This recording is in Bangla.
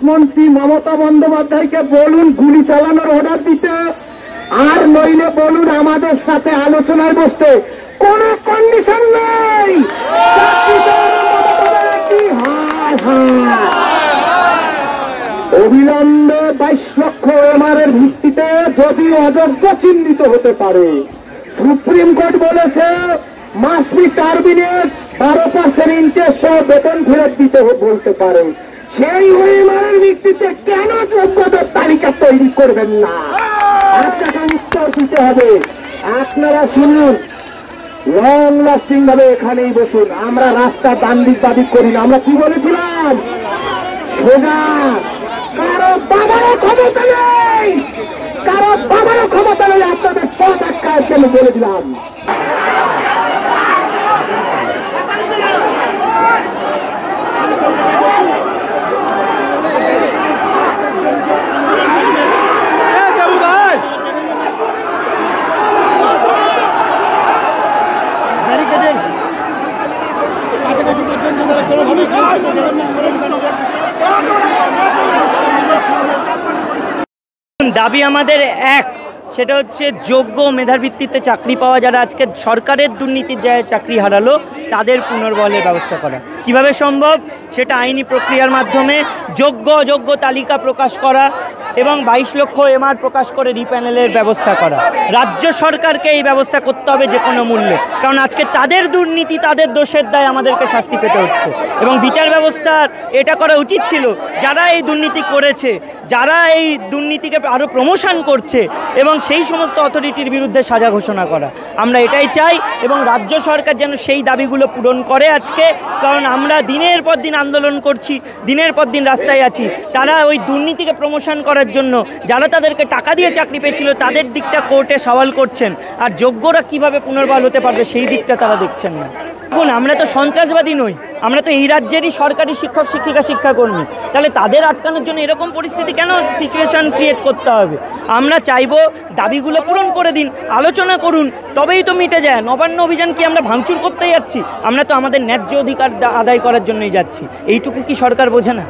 মন্ত্রী মমতা বন্দ্যোপাধ্যায়কে বলুন গুলি চালানোর অর্ডার দিতে, আর নইলে বলুন আমাদের সাথে আলোচনায় বসতে। কোন কন্ডিশন নেই। অবিলম্বে 22 লক্ষ এমআরের ভিত্তিতে যদি অযোগ্য চিহ্নিত হতে পারে, সুপ্রিম কোর্ট বলেছে মাস্ট বি টার্মিনেট, 12% ইন্টারেস্ট সহ বেতন ফেরত দিতে বলতে পারে। সেই এমআরের ভিত্তিতে কেন যোগ্যদের তালিকা তৈরি করবেন না? আপনাকে উত্তর দিতে হবে। আপনারা শুনুন, লং লাস্টিং ভাবে এখানেই বসুন। আমরা রাস্তা দান্দিক করি না। আমরা কি বলেছিলাম? সোজা, কারো বাবারও ক্ষমতা নেই, কারো বাবারও ক্ষমতা নেই আপনাদের পথ আটকায় কেন বলে দিলাম। দাবি আমাদের এক, সেটা হচ্ছে যোগ্য মেধার ভিত্তিতে চাকরি পাওয়া, যারা আজকে সরকারের দুর্নীতির জায়গায় চাকরি হারালো তাদের পুনর্বহালের ব্যবস্থা করা। কিভাবে সম্ভব? সেটা আইনি প্রক্রিয়ার মাধ্যমে যোগ্য অযোগ্য তালিকা প্রকাশ করা এবং 22 লক্ষ এমআর প্রকাশ করে রিপ্যানেলের ব্যবস্থা করা। রাজ্য সরকারকে এই ব্যবস্থা করতে হবে যে কোনো মূল্যে, কারণ আজকে তাদের দুর্নীতি, তাদের দোষের দায় আমাদেরকে শাস্তি পেতে হচ্ছে। এবং বিচার ব্যবস্থার এটা করা উচিত ছিল, যারা এই দুর্নীতি করেছে, যারা এই দুর্নীতিকে আরও প্রমোশন করছে এবং সেই সমস্ত অথরিটির বিরুদ্ধে সাজা ঘোষণা করা। আমরা এটাই চাই এবং রাজ্য সরকার যেন সেই দাবিগুলো পূরণ করে আজকে, কারণ আমরা দিনের পর দিন আন্দোলন করছি, দিনের পর দিন রাস্তায় আছি। তারা ওই দুর্নীতিকে প্রমোশন করার জন্য যারা তাদেরকে টাকা দিয়ে চাকরি পেয়েছিল তাদের দিকটা কোর্টে সওয়াল করছেন, আর যোগ্যরা কিভাবে পুনর্বহাল হতে পারবে সেই দিকটা তারা দেখছেন না। দেখুন, আমরা তো সন্ত্রাসবাদী নই, আমরা তো এই রাজ্যেরই সরকারি শিক্ষক শিক্ষিকা শিক্ষাকর্মী। তাহলে তাদের আটকানোর জন্য এরকম পরিস্থিতি কেন সিচুয়েশন ক্রিয়েট করতে হবে? আমরা চাইবো দাবিগুলো পূরণ করে দিন, আলোচনা করুন, তবেই তো মিটে যায়। নবান্ন অভিযান কি আমরা ভাঙচুর করতে যাচ্ছি? আমরা তো আমাদের ন্যায্য অধিকার আদায় করার জন্যই যাচ্ছি। এইটুকু কি সরকার বোঝে না?